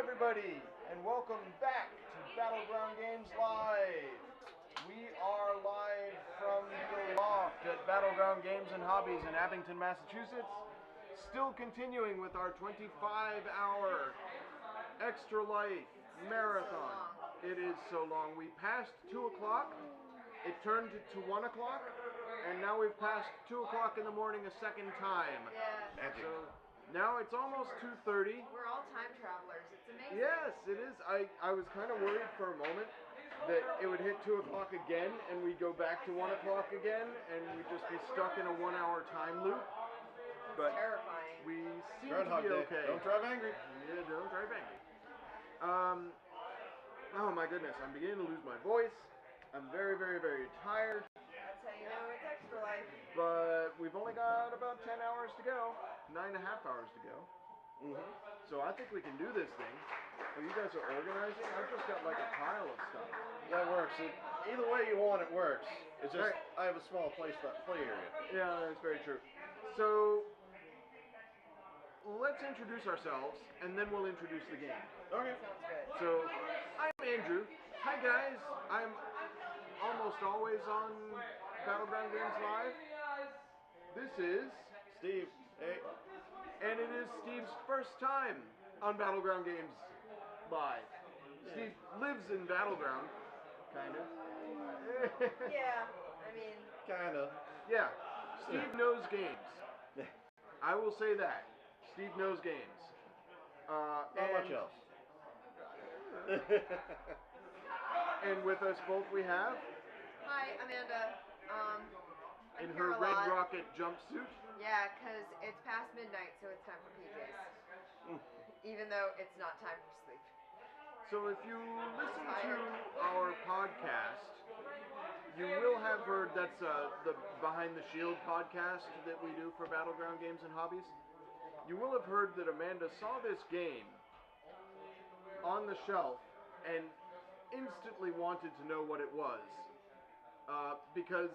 everybody, and welcome back to Battleground Games Live. We are live from the loft at Battleground Games and Hobbies in Abington, Massachusetts. Still continuing with our 25-hour Extra Life Marathon. It is so long. We passed 2 o'clock, it turned to 1 o'clock, and now we've passed 2 o'clock in the morning a second time. Yeah. So now it's almost 2:30. We're all time travelers. It's amazing. Yes, it is. I was kind of worried for a moment that it would hit 2 o'clock again and we'd go back to 1 o'clock again and we'd just be stuck in a 1 hour time loop. But terrifying. We seem Groundhog to be Day. okay. Don't drive angry. Yeah, don't drive angry. Oh my goodness, I'm beginning to lose my voice. I'm very, very, very tired. That's how you know it's Extra Life. But we've only got about 10 hours to go. 9.5 hours to go. So I think we can do this thing. Oh, you guys are organizing? I've just got like a pile of stuff. That works. Either way you want it works. It's just Right. I have a small play area. Yeah, that's very true. So let's introduce ourselves and then we'll introduce the game. Okay. Sounds good. So I'm Andrew. Hi guys. I'm almost always on Battleground Games Live. This is Steve. Hey. And it is Steve's first time on Battleground Games Live. Steve lives in Battleground, kind of. Yeah, I mean, Kinda. Yeah, Steve knows games. I will say that. Steve knows games. Not much else. And with us both we have, hi, Amanda. I'm in here her a Red lot. Rocket jumpsuit. Yeah, because it's past midnight, so it's time for PJs. Even though it's not time for sleep. So if you listen to our podcast, you will have heard that's the Behind the Shield podcast that we do for Battleground Games and Hobbies. You will have heard that Amanda saw this game on the shelf and instantly wanted to know what it was. Because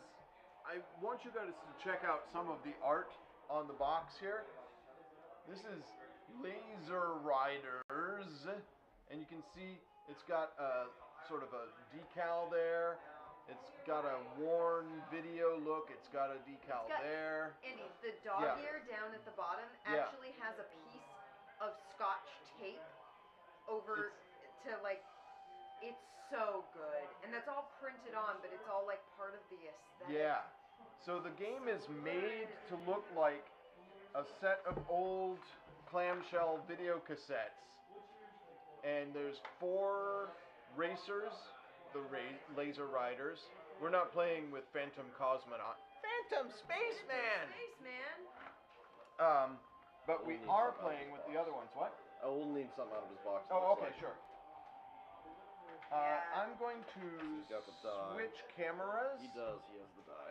I want you guys to check out some of the art on the box here. This is Lazer Ryderz, and you can see it's got a sort of a decal there. It's got a worn video look. It's got a decal there. Andy, the dog ear down at the bottom actually has a piece of Scotch tape over to like. It's so good, and that's all printed on, but it's all like part of the aesthetic. Yeah. So the game is made to look like a set of old clamshell video cassettes. And there's 4 racers, the Lazer Ryderz. We're not playing with Phantom Cosmonaut. Phantom Spaceman! Spaceman! But we are playing with the other ones. What? I will need something out of his box. Oh, okay, sure. Yeah. I'm going to got the die. switch cameras. He does. He has the die.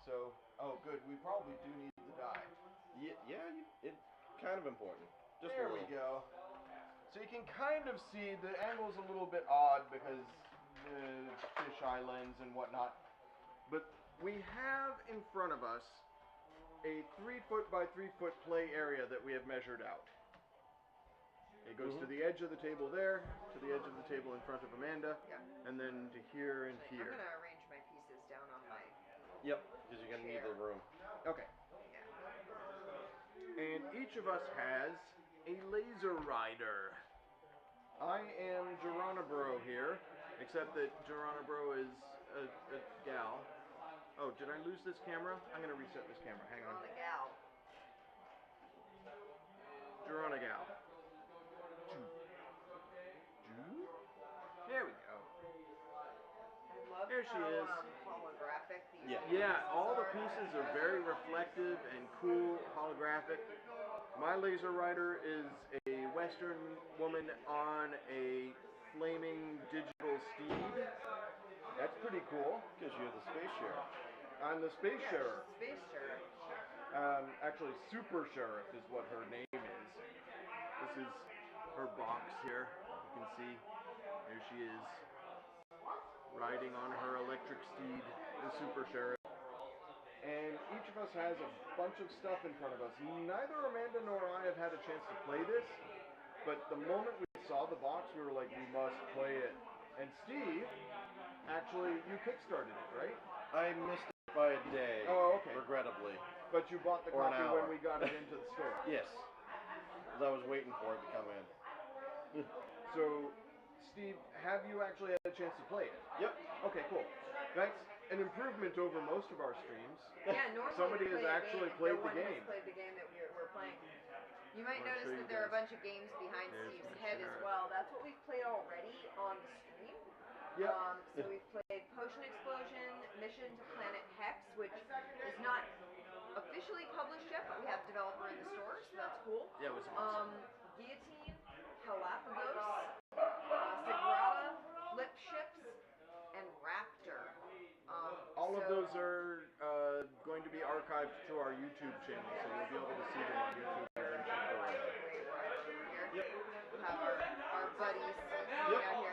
So, oh good, we probably do need the die. It's kind of important. Just There a we little. go. So you can kind of see the angle's a little bit odd because fisheye lens and whatnot. But we have in front of us a 3-foot by 3-foot play area that we have measured out. It goes to the edge of the table there, to the edge of the table in front of Amanda, and then to here and here. I'm going to arrange my pieces down on my... Yep, because you're gonna need the room. Okay. Yeah. And each of us has a laser rider. I am Geronibro here, except that Geronibro is a gal. Oh, did I lose this camera? I'm going to reset this camera. Hang on. On the gal. Geronigal. There we go. I love There she how, is. holographic these Yeah. Yeah, all the are. pieces are very reflective and cool, holographic. My laser rider is a Western woman on a flaming digital steed. That's pretty cool. Because you're the space sheriff. I'm the space sheriff. Space sheriff. Actually, Super Sheriff is what her name is. This is her box here. You can see. There she is. Riding on her electric steed, the Super Sheriff. And each of us has a bunch of stuff in front of us. Neither Amanda nor I have had a chance to play this, but the moment we saw the box, we were like, we must play it. And Steve, actually, you kickstarted it, right? I missed it by a day. Oh, okay. Regrettably. But you bought the Or an copy hour. when we got it into the store. Yes. Because I was waiting for it to come in. So, Steve, have you actually had a chance to play it? Yep. Okay, cool. That's an improvement over most of our streams. Yeah, normally Somebody we has play a actually game, played no the one game. has played the game that we're playing. You might I'll notice show you that there are a guys. bunch of games behind There's Steve's my head as generic. well. That's what we've played already on the stream. Yep. So we've played Potion Explosion, Mission to Planet Hex, which is not officially published yet, but we have the developer in the store, so that's cool. Yeah, it was awesome. Guillotine, Galapagos, Sagrada, Flip Ships, and Raptor. All of those are going to be archived to our YouTube channel, so you'll be able to see them on YouTube eventually. Yep. We have our buddies out here.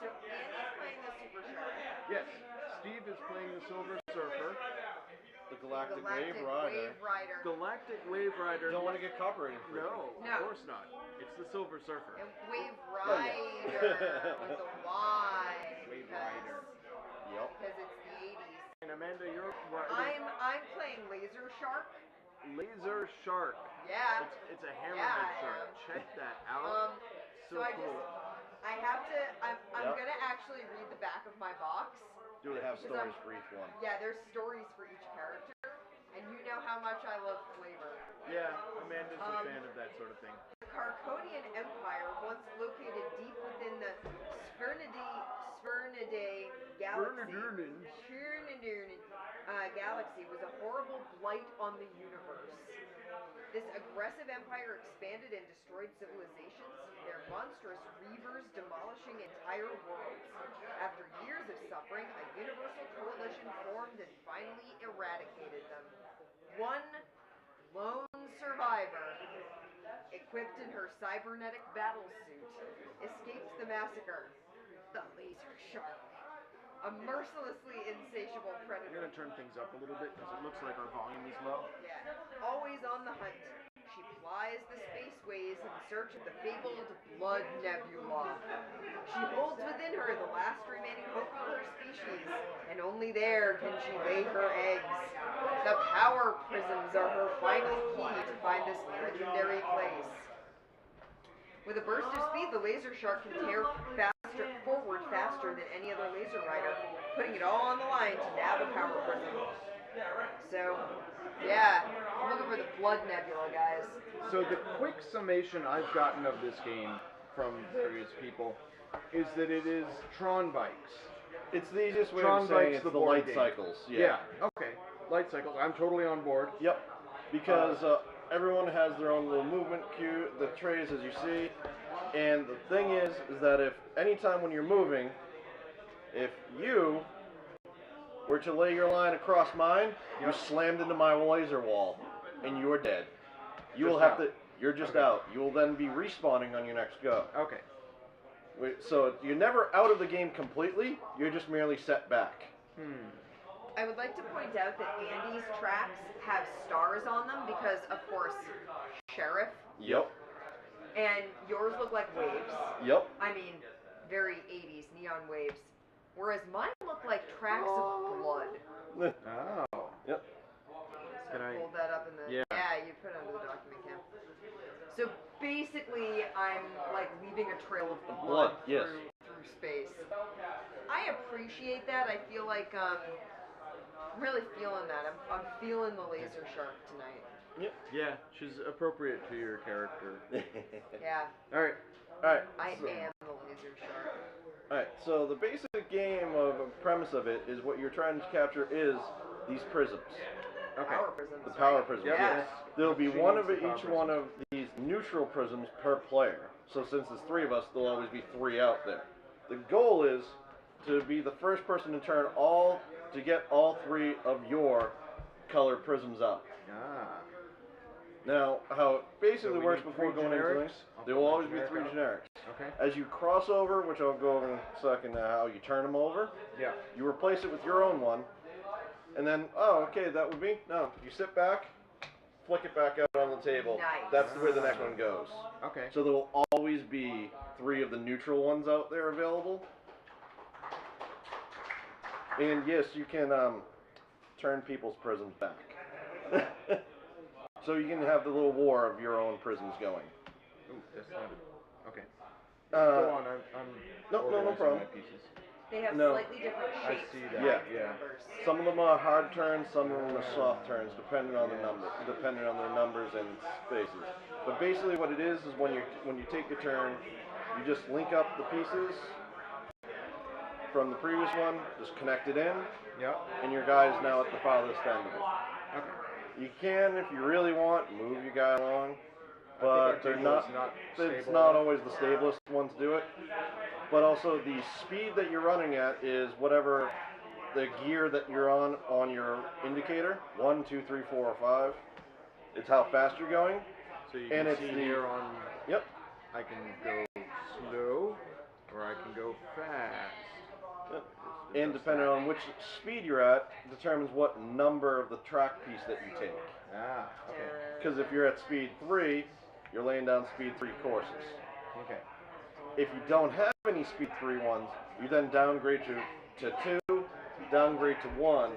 So Andy's playing the Super Shark. Yes, Steve is playing the Silver Surfer. The Galactic Wave Wave Rider. Rider. Galactic Wave Rider. Don't want to get copyrighted. No, No. of course not. It's the Silver Surfer. And Wave Rider with a Y. Wave Rider. Yep. Because it's the 80s. And Amanda, you're I'm playing Lazer Shark. Lazer Shark. Yeah. It's a hammerhead I shark. am. Check that out. So I have to. I'm gonna actually read the back of my box. Do they have Because stories for each one? Yeah, there's stories for each character, and you know how much I love flavor. Yeah, Amanda's a fan of that sort of thing. The Carcodian Empire, once located deep within the Sphyrnidae galaxy, was a horrible blight on the universe. This aggressive empire expanded and destroyed civilizations, their monstrous reavers demolishing entire worlds. After years of suffering, a universal coalition formed and finally eradicated them. One lone survivor, equipped in her cybernetic battlesuit, escaped the massacre. The Lazer Shark. A mercilessly insatiable I'm predator. going to turn things up a little bit because it looks like our volume is low. Yeah. Always on the hunt, she plies the spaceways in search of the fabled Blood Nebula. She holds within her the last remaining hope of her species, and only there can she lay her eggs. The power prisms are her final key to find this legendary place. With a burst of speed, the Lazer Shark can tear forward faster than any other laser rider, putting it all on the line to nab a power prism. So, yeah, I'm looking for the Blood Nebula, guys. So the quick summation I've gotten of this game from various people is that it is Tron bikes. It's the easiest way Tron of saying bikes, it's the the board light game. cycles. Yeah. Okay. Light cycles. I'm totally on board. Yep. Because everyone has their own little movement cue, the trays as you see. And the thing is that if anytime when you're moving, if you were to lay your line across mine, you slammed into my laser wall, and you're dead. You will have to. You're just out. You will then be respawning on your next go. Okay. So you're never out of the game completely. You're just merely set back. I would like to point out that Andy's tracks have stars on them because, of course, Sheriff. Yep. And yours look like waves. Yep. I mean, very 80s neon waves. Whereas mine look like tracks of blood. Oh. Yep. So hold that up in the... Yeah. You put it under the document cam. So basically, I'm like leaving a trail of blood yes. through space. I appreciate that. I feel like I'm really feeling that. I'm feeling the Lazer Shark tonight. Yep. Yeah, she's appropriate to your character. Yeah. All right. I am the Lazer Shark. Alright, so the basic game of premise of it is what you're trying to capture is these prisms. Okay. Power prisms. The power prisms, Yep. yes. There'll be She one needs of the power each one of these neutral prisms per player. So since there's 3 of us, there'll always be 3 out there. The goal is to be the first person to get all 3 of your colored prisms out. Ah. Now, how it basically So we works need before 3 going into generics? things, I'll there put will my always be generic 3 out. generics. Okay. As you cross over, which I'll go over in a second, how you turn them over, Yeah. you replace it with your own one, and then, oh, okay, that would be, no, you sit back, flick it back out on the table. Nice. That's where the next one goes. Okay. So there will always always be 3 of the neutral ones out there available. And yes, you can turn people's prisms back. So you can have the little war of your own prisms going. Ooh, that's not okay. Go on, no problem. my pieces. They have No. slightly different I shapes. see that. Yeah. Numbers. Some of them are hard turns, some of them are soft turns, depending on the numbers and spaces. But basically, what it is when you take your turn, you just link up the pieces from the previous one, just connect it in, and your guy is now at the farthest end of it. Okay. You can, if you really want, move your guy along, but they're not. It's not always the stablest one to do it. But also, the speed that you're running at is whatever the gear that you're on your indicator. 1, 2, 3, 4, or 5. It's how fast you're going. So you can see here on. Yep. I can go slow, or I can go fast. Yep. And depending on which speed you're at, determines what number of the track piece that you take. Ah, okay. Because if you're at speed 3, you're laying down speed 3 courses. Okay. If you don't have any speed 3 ones, you then downgrade to 2, downgrade to 1,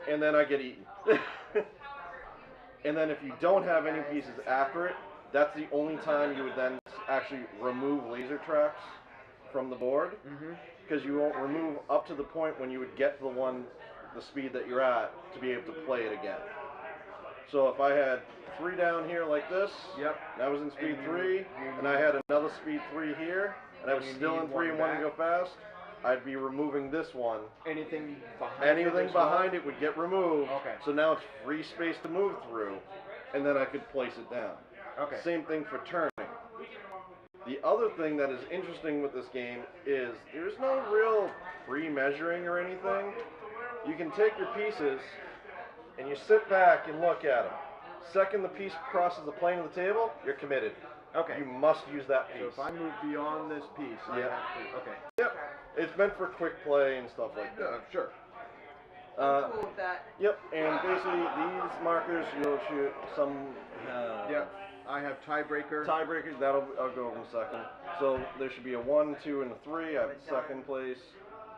and then I get eaten. And then if you don't have any pieces after it, that's the only time you would then actually remove laser tracks from the board. Because you won't remove up to the point when you would get to the speed that you're at to be able to play it again. So if I had 3 down here like this, and I was in speed 3, and I had another speed 3 here, and I was still in 3 and wanted to go fast, I'd be removing this one. Anything behind it would get removed. Okay. So now it's free space to move through, and then I could place it down. Okay. Same thing for turning. The other thing that is interesting with this game is there's no real pre-measuring or anything. You can take your pieces and you sit back and look at them. Second the piece crosses the plane of the table, you're committed. Okay. You must use that piece. So if I move beyond this piece, I have to. Okay. Yep. It's meant for quick play and stuff like that. Sure. Cool with that. Yep. And basically these markers you'll shoot some. Yep. I have tiebreaker. Tiebreakers. I'll go over in a second. So there should be a 1, 2, and a 3. I have second place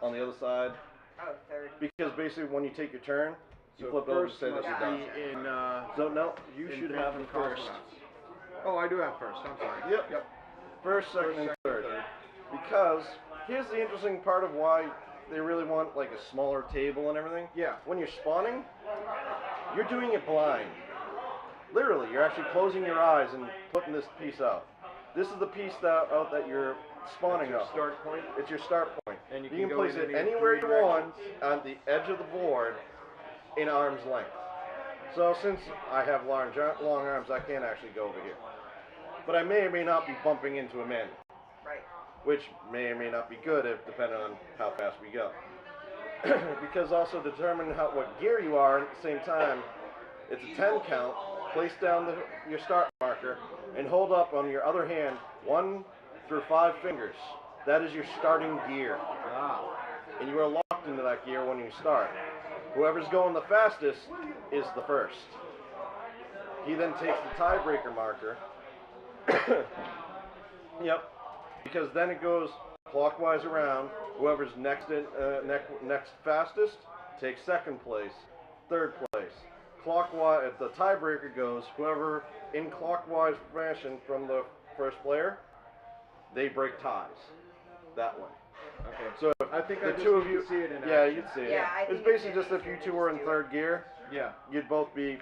on the other side. Oh, third. Because basically when you take your turn, you So flip it over and first say that must you're done. be in. So no, you in should have Phantom first. Cosmonauts. Oh, I do have first. I'm sorry. Yep. First, second, and third. Because here's the interesting part of why they really want like a smaller table and everything. Yeah. When you're spawning, you're doing it blind. Literally, you're actually closing your eyes and putting this piece out. This is the piece that you're spawning That's off. your start point. It's your start point. And you can can place go in it any anywhere three you want on the edge of the board in arm's length. So since I have long arms, I can't actually go over here. But I may or may not be bumping into a man. Right. Which may or may not be good depending on how fast we go. Because also determine what gear you are at the same time. It's a 10 count. Place down your start marker and hold up on your other hand 1 through 5 fingers. That is your starting gear. And you are locked into that gear when you start. Whoever's going the fastest is the first. He then takes the tiebreaker marker. Yep. Because then it goes clockwise around. Whoever's next fastest takes second place, third place. Clockwise, the tiebreaker goes whoever in clockwise fashion from the first player, they break ties that way. Okay. So I think the I two of you see it in yeah, action. you'd see it. Yeah, I It's think basically it's just if you two were in third gear, Yeah. you'd both be,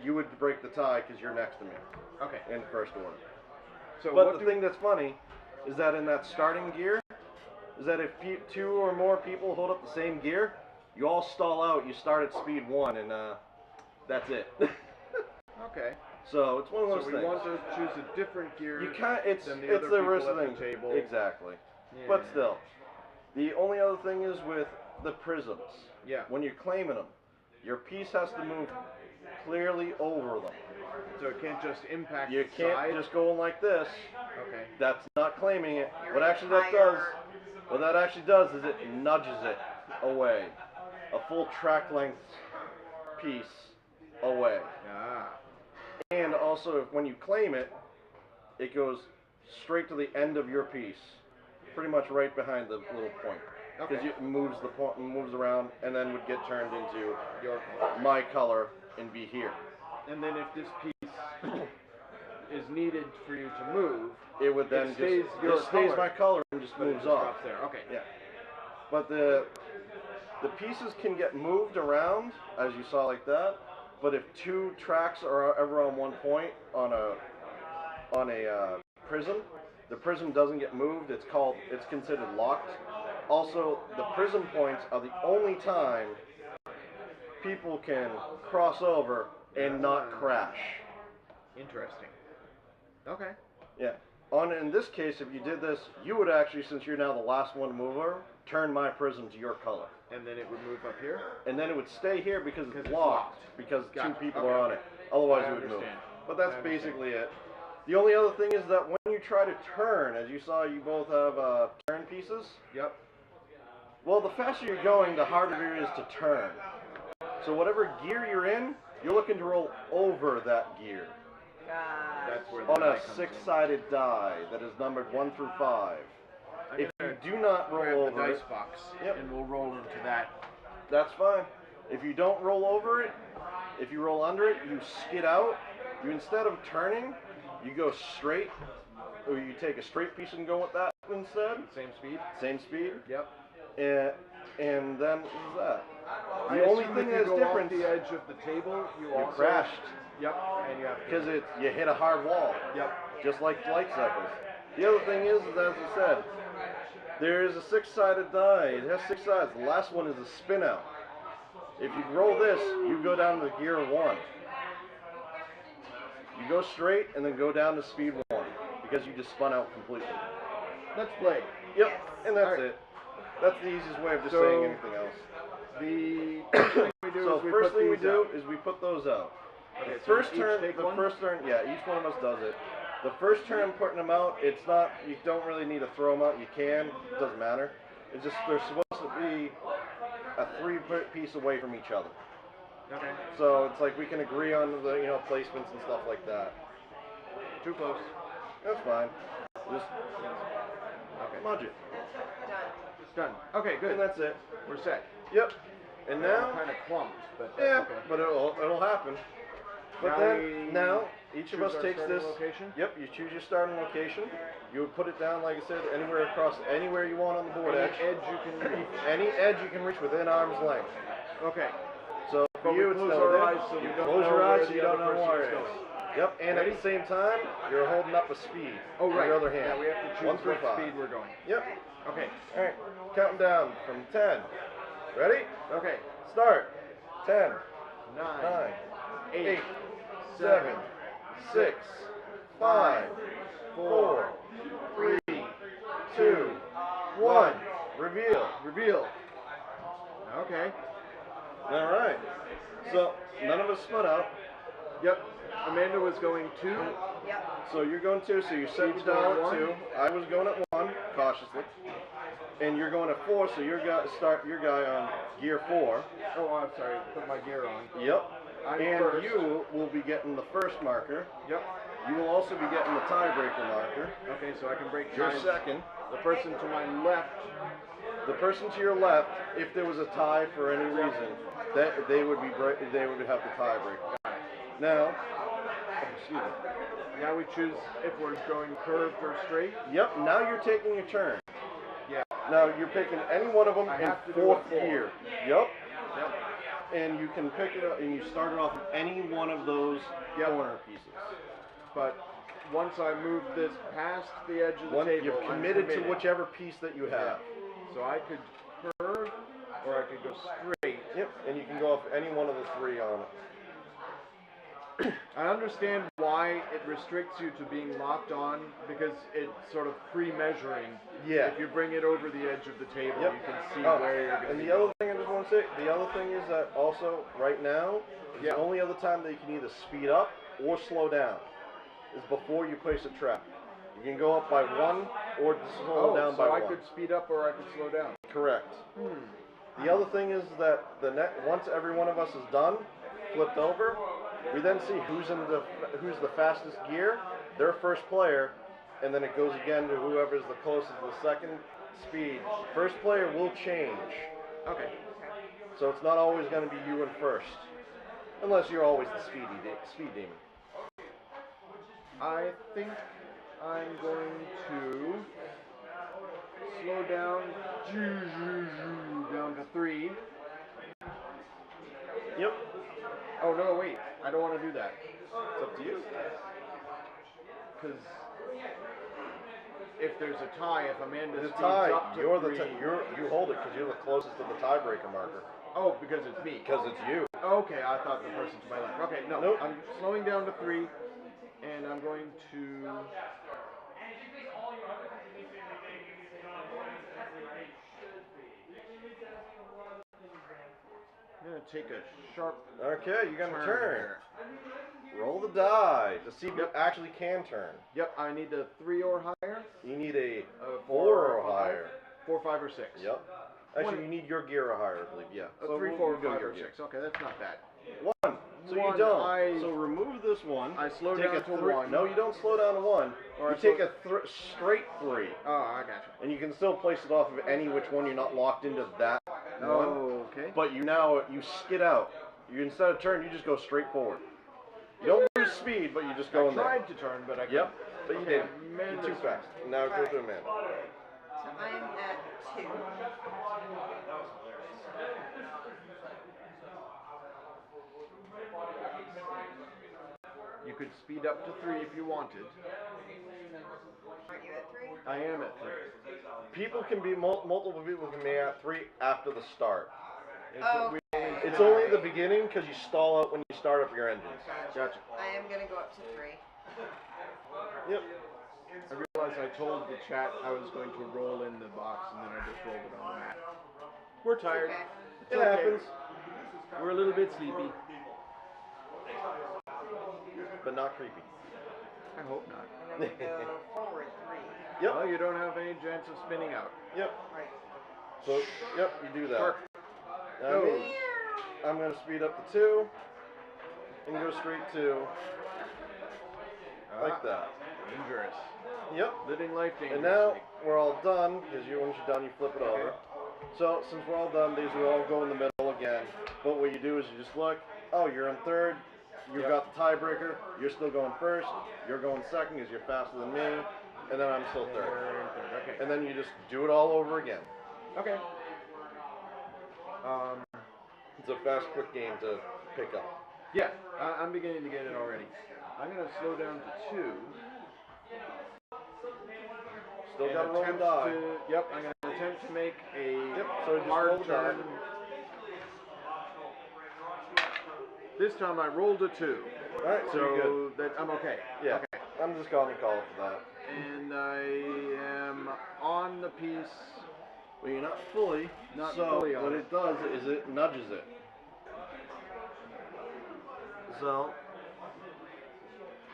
you would break the tie because you're next to me Okay. in first order. So But the thing that's funny is that in that starting gear, is that if 2 or more people hold up the same gear, you all stall out. You start at speed 1, and that's it. Okay. So it's one of those So we things. want to choose a different gear. You can't. It's than the it's other the people risk at the thing. table. Exactly. Yeah. But still, the only other thing is with the prisms. Yeah. When you're claiming them, your piece has to move clearly over them. So it can't just impact You the can't side. just go like this. Okay. That's not claiming it. Your What actually that does, what that actually does is it nudges it away, a full track length piece away. Ah. And also, when you claim it, it goes straight to the end of your piece, pretty much right behind the little point. Because it moves the point, moves around, and then would get turned into my color and be here. And then if this piece is needed for you to move, it would then stays my color and just moves off. There. Okay. Yeah. But the pieces can get moved around, as you saw like that. But if two tracks are ever on one point on a prism, the prism doesn't get moved. It's considered locked. Also, the prism points are the only time people can cross over and not crash. Interesting. Okay. Yeah. In this case, if you did this, you would actually, since you're now the last one to move over, turn my prism to your color. And then it would move up here? And then it would stay here because it's locked. Because gotcha. Two people are on it. Otherwise it would move. But that's basically it. The only other thing is that when you try to turn, as you saw, you both have turn pieces. Yep. Well, the faster you're going, the harder it is to turn. So whatever gear you're in, you're looking to roll over that gear. That's where on a six-sided die that is numbered 1 through 5. If you do not roll over the dice box, and we'll roll into that. That's fine. If you don't roll over it, if you roll under it, you skid out. You, instead of turning, you go straight, or you take a straight piece and go with that instead. Same speed? Same speed. Yep. And then what is that? The only thing that's different, the edge of the table, you crashed. Yep. And you have because you hit a hard wall. Yep. Just like light cycles. The other thing is, as I said, there is a six-sided die. It has 6 sides. The last one is a spin out. If you roll this, you go down to gear 1. You go straight and then go down to speed 1 because you just spun out completely. Let's play. Yep, and that's it. That's the easiest way of just saying anything else. The first thing we do is we put those out. Okay, first turn, yeah, each one of us does it. The first turn putting them out, it's not, you don't really need to throw them out. You can, it doesn't matter. It's just they're supposed to be a 3-piece away from each other. Okay. So it's like we can agree on the placements and stuff like that. Too close. That's fine. Just mudge it. Done. It's done. Okay, good. And that's it. We're set. Yep. And now kind of clumped, but yeah, okay. but it'll happen. But now each of us takes this. Location? Yep, you choose your starting location. You would put it down, like I said, anywhere you want on the board edge. Edge you can reach. Any edge you can reach within arm's length. Okay. So for you, it's close our eyes so you close your eyes so you don't know where it is. Yep, and Ready? at the same time, you're holding up a speed. Oh, right. With your other hand. Yeah, we have to choose 1 through 5. speed we're going. Yep. Okay. All right. Counting down from 10. Ready? Okay. Start. 10, 9, 8, 7, 6, 5, 4, 3, 2, 1. Reveal. Okay. All right. So none of us spun out. Yep. Amanda was going 2. Yep. So you're going 2. So you set Steve's down going at 2. I was going at 1, cautiously. And you're going at 4. So start your guy on gear 4. Oh, I'm sorry. Put my gear on. Yep. I'm and first. You will be getting the first marker. Yep. You will also be getting the tiebreaker marker. Okay, so I can break Your ties. second. The person to my left. The person to your left, if there was a tie for any reason, they would have the tiebreaker. Now, excuse me. Now we choose if we're going curved or straight. Yep. Now you're taking your turn. Yeah. Now you're picking any one of them I in have to do 4th a 4. gear. Yep. Yep. And you can pick it up, and you start it off with any one of those corner pieces. But once I move this past the edge of the table, you've committed to whichever piece that you have. So I could curve, or I could go straight. Yep, and you can go off any one of the 3 on it. I understand why it restricts you to being locked on, because it's sort of pre-measuring. Yeah. If you bring it over the edge of the table, Yep. you can see where you're going to And be. the other thing I just want to say, the other thing is that also, right now, the only other time that you can either speed up or slow down is before you place a trap. You can go up by 1 or slow down by 1. So I could speed up or I could slow down. Correct. The other thing is that once every one of us is done, flipped over, we then see who's the fastest gear. Their first player and then it goes again to whoever's the closest to the second speed. First player will change. Okay. So it's not always going to be you in first. Unless you're always the speed demon. I think I'm going to slow down to 3. Yep. Oh no, wait! I don't want to do that. It's up to you. Because if there's a tie, if Amanda It's a speeds tie. up to You're 3, you hold it because you're the closest to the tiebreaker marker. oh, because it's me. Because it's you. Okay, I thought the person to my left. Okay, no, Nope. I'm slowing down to 3, and I'm going to. I'm gonna take a sharp. Okay, you got to turn. here. Roll the die to see if you actually can turn. Yep, I need a 3 or higher. You need a 4 or higher. 4, 5, or 6. Yep. Actually, you need your gear or higher, I believe. Yeah. So 3, 4, 5, or 6. Okay, that's not bad. 1. So One, you don't. I- So remove this one. I slow take down a to 3. 1. No, you don't slow down to 1. Or You I take slow- a straight 3. Oh, I got you. And you can still place it off of any which one. You're not locked into that one. Oh, okay. But you skid out. You instead of turn, you just go straight forward. You don't lose speed, but you just go in I there. tried to turn, but I couldn't. Yep. But you Okay, did. Amanda's You're too fast. Now go to Amanda. So I'm at 2. You could speed up to 3 if you wanted. Aren't you at 3? I am at 3. People can be multiple people can be at 3 after the start. Oh, It's only the beginning because you stall out when you start up your engines. Gotcha. I am going to go up to 3. Yep. I realized I told the chat I was going to roll in the box, and then I just rolled it on the mat. We're tired. Okay. It's It okay. happens, We're a little bit sleepy. but not creepy. I hope not. I'm going to go forward 3. Yep. Well, you don't have any chance of spinning out. Yep. Right. So, yep, you do that. Perfect. Now Go. me, I'm going to speed up to 2 and go straight to like that. Dangerous. Yep. Living life dangerously. And now we're all done because once you're done, you flip it over. So since we're all done, these will all go in the middle again. But what you do is you just look. Oh, you're in third. You've got the tiebreaker. You're still going first. You're going second because you're faster than me. And then I'm still third. Okay. And then you just do it all over again. Okay. It's a fast, quick game to pick up. Yeah, I'm beginning to get it already. I'm going to slow down to 2. Still and got to roll the attempt die. Yep, I'm going to attempt to make a So just roll hard the turn. die. This time I rolled a 2. All right, so you're good. that I'm okay. Yeah. Okay. I'm just calling call for that. And I am on the piece. Well, you're not fully. Not so fully on what it. it does is it nudges it. So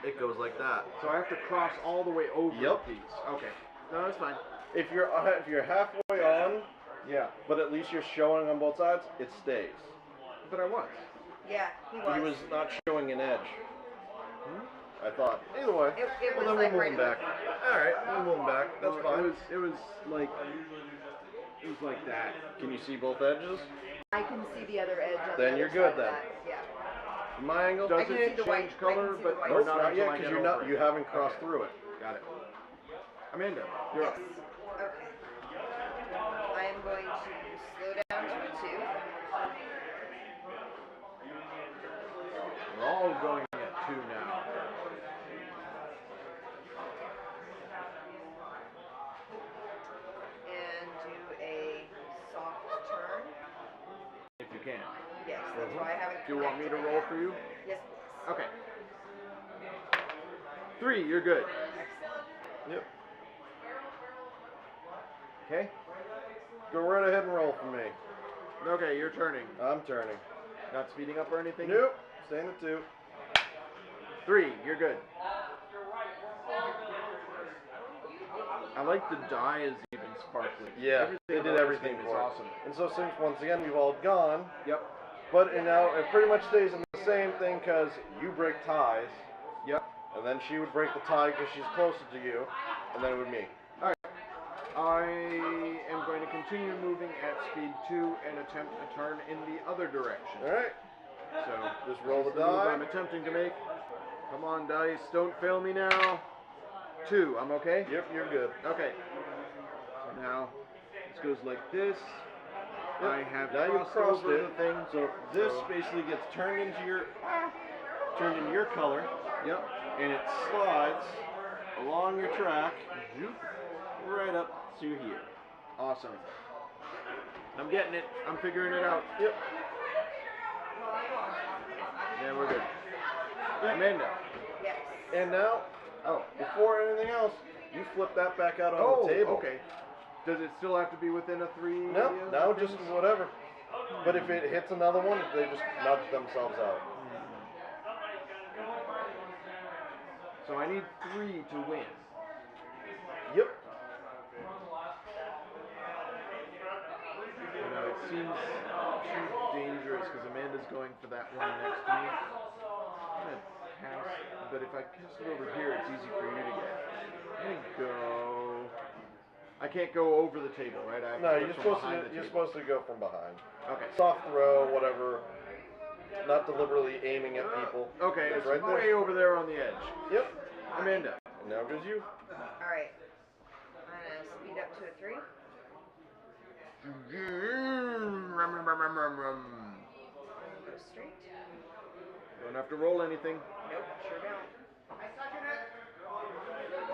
it goes like that. So I have to cross all the way over Yep. the piece. Okay. No, that's fine. If you're halfway on, Yeah. but at least you're showing on both sides, it stays. But I was. Yeah, he was. He was not showing an edge. I thought. Either way. It was well, then like we'll right move him back. All right, we'll move him back. That's Well, fine. It was like that. Can you see both edges? I can see the other edge. On Then the you're other good side then. of that. Yeah. From my angle, Does can it see the change white- I color? can see But the white. nope, not not until yet I because get you're over not. it. You haven't crossed Okay. through it. Got it. Amanda, you're Yes. up. Okay. I am going to slow down to a 2. We're all going at 2 now. And do a soft turn. If you can. Yes, that's why I haven't. Do you want me to connected roll yet. for you? Yes, please. Okay. 3, you're good. Excellent. Yep. Okay. Go right ahead and roll for me. Okay, you're turning. I'm turning. Not speeding up or anything? Nope. Staying at 2. 3, you're good. I like the die is even sparkly. Yeah, they did about everything this game for is it. awesome. And so since once again we've all gone, Yep. but now it pretty much stays in the same thing because you break ties, Yep. And then she would break the tie because she's closer to you, and then it would be me. All right. I am going to continue moving at speed 2 and attempt a turn in the other direction. All right. So Just roll the move I'm die. attempting to make. Come on, dice. Don't fail me now. 2. I'm okay? Yep, you're good. Okay. So now, this goes like this. Yep. I have now you've crossed over it. the thing. So this basically gets turned into your color. Yep. And it slides along your track right up to here. Awesome. I'm getting it. I'm figuring it out. Yep. Yeah, we're good. Amanda. Yes. And now, before anything else, you flip that back out on the table. Okay. Does it still have to be within a 3? No, now just whatever. But if it hits another one, they just nudge themselves out. So I need 3 to win. Yep. You know, it seems too dangerous because Amanda's going for that one next to me. I'm gonna pass, but if I pass it over here, it's easy for you to get. I'm gonna go. I can't go over the table, right? I have No, to you're go from supposed behind to. the You're table. supposed to go from behind. Okay. Soft throw, whatever. Not deliberately aiming at people. Okay, it's right way there. over there on the edge. Yep. Amanda. And now goes you. All right. I'm gonna speed up to a 3. Go straight. Don't have to roll anything. Nope, sure don't.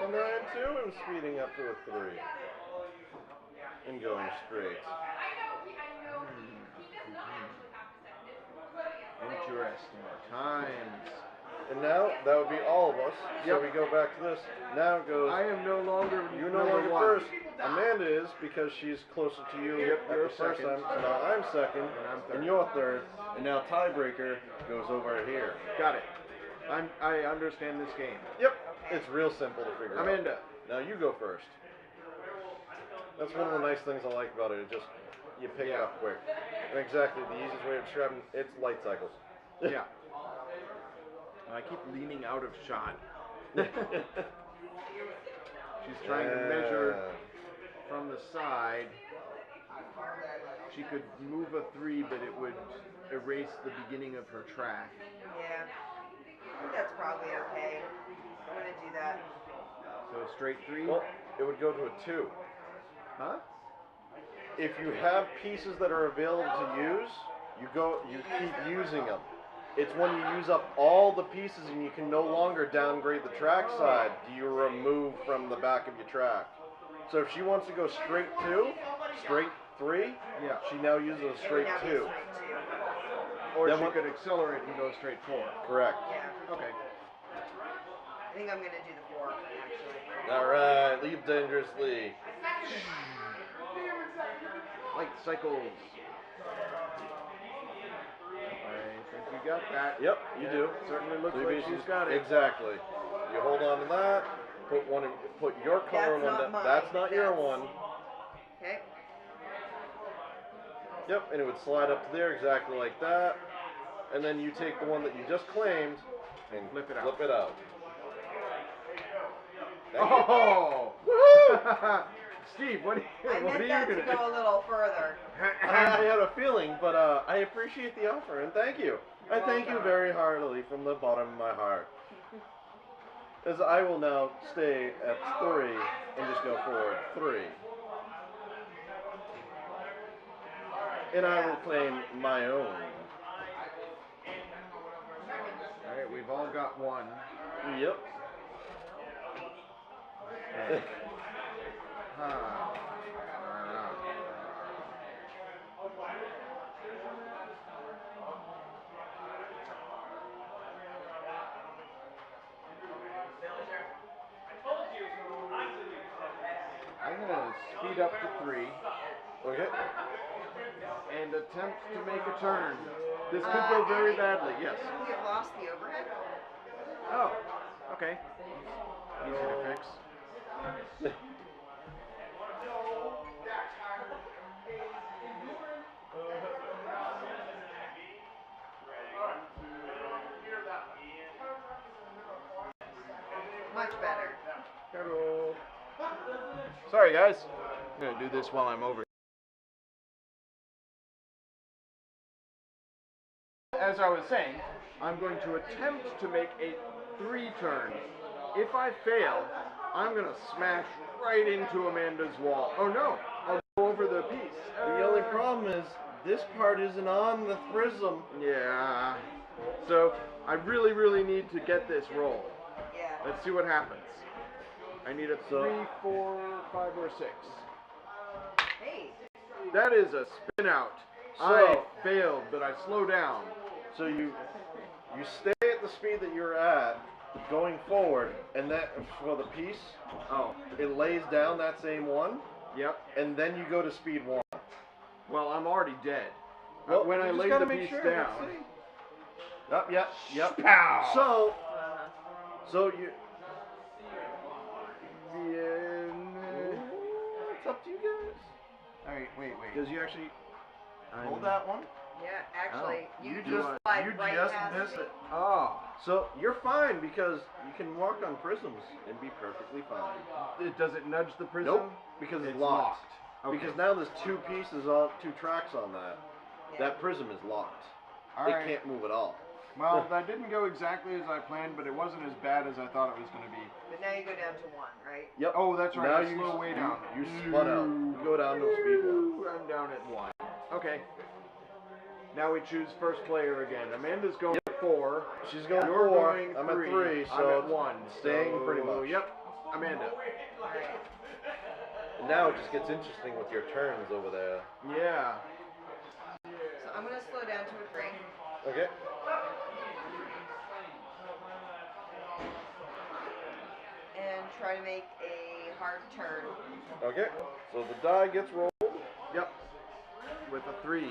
So now I'm 2 and speeding up to a 3. And going straight. Interesting times. And now, that would be all of us. So Yep. we go back to this. Now it goes, I am no longer you're no number longer 1. first. Amanda is because she's closer to you Yep, at you're the first second. time. So now I'm second, And I'm third. and you're third. And now tiebreaker goes over here. Got it. I understand this game. Yep. It's real simple to figure out. Amanda. Now you go first. That's one of the nice things I like about it. It just, you pick it up quick. And exactly, the easiest way of describing it's light cycles. Yeah. I keep leaning out of shot. She's trying to measure from the side. She could move a 3, but it would erase the beginning of her track. Yeah. I think that's probably okay. I'm gonna do that. So straight 3? Well, it would go to a 2. Huh? If you have pieces that are available to use, you keep using them. It's when you use up all the pieces and you can no longer downgrade the track side, do you remove from the back of your track. So if she wants to go straight 2, straight 3, Yeah. she now uses a straight Now 2. be a straight 2. Or Then she what- could accelerate and go straight 4. Correct. Yeah. Okay. I think I'm gonna do the 4, actually. Alright, leave dangerously. Light cycles. I think you got that. Yep, you do. Certainly looks So you like basically- she's got it. Exactly. You hold on to that, put your color That's one not down. mine. That's not your That's- one. Okay. Yep, and it would slide up to there exactly like that. And then you take the one that you just claimed and Flip it out. Flip it out. Thank you. Oh! Woohoo! Steve, what I are meant you that going to to go a little further. I had a feeling, but I appreciate the offer and thank you. I thank you very heartily from the bottom of my heart. As I will now stay at 3 and just go forward 3. And I will claim my own. Alright, we've all got one. Yep. I'm going to speed up to 3 Okay. and attempt to make a turn. This could go very badly, yes. We have lost the overhead. Oh, okay. Easy to fix. much better. Hello. Sorry, guys. I'm gonna do this while I'm over. As I was saying, I'm going to attempt to make a 3-turn. If I fail, I'm gonna smash right into Amanda's wall. Oh no, I'll go over the piece. The only problem is this part isn't on the prism. Yeah. So I really need to get this roll. Yeah. Let's see what happens. I need a 3, 4, 5, or 6. Hey. That is a spin out. I failed, but I slow down. So you stay at the speed that you're at, going forward, and that for the piece, it lays down that same one. Yep. And then you go to speed 1. Well, I'm already dead. Well, when I lay the piece down. Yep. Pow. So you. It's up to you guys. All right, wait. Because you actually hold that one. Yeah, actually, you just slide right past miss me. it. Oh. So you're fine because you can walk on prisms and be perfectly fine. Does it nudge the prism? Nope, because it's locked. Okay. Because now there's 2 pieces on 2 tracks on that. Yeah. That prism is locked. All It right. can't move at all. Well, that didn't go exactly as I planned, but it wasn't as bad as I thought it was going to be. But now you go down to 1, right? Yep. Oh, that's right. Now I slow way down. You spun out. You go down to speed 1. I'm down at 1. Okay. Now we choose first player again. Amanda's going 4. She's going You're 4. going I'm 3. at 3. So I'm at 1. staying pretty much. Yep. Amanda. Alright. And now it just gets interesting with your turns over there. Yeah. So I'm going to slow down to a 3. Okay. And try to make a hard turn. Okay. So the die gets rolled. Yep. With a 3.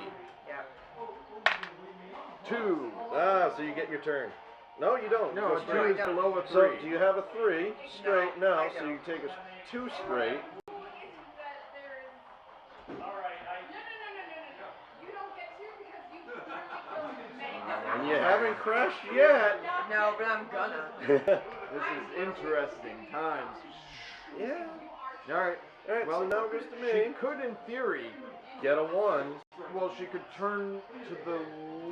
Yep. 2. So you get your turn. No, you don't. No, Go a 2 straight. is below a 3. So do you have a 3 straight No, now? I So don't. you take a 2 straight. And you haven't crashed yet. No, but I'm gonna. This is interesting times. Yeah. Alright. Alright, Well, so now it goes to She me. could, in theory, Get a 1. well, she could turn to the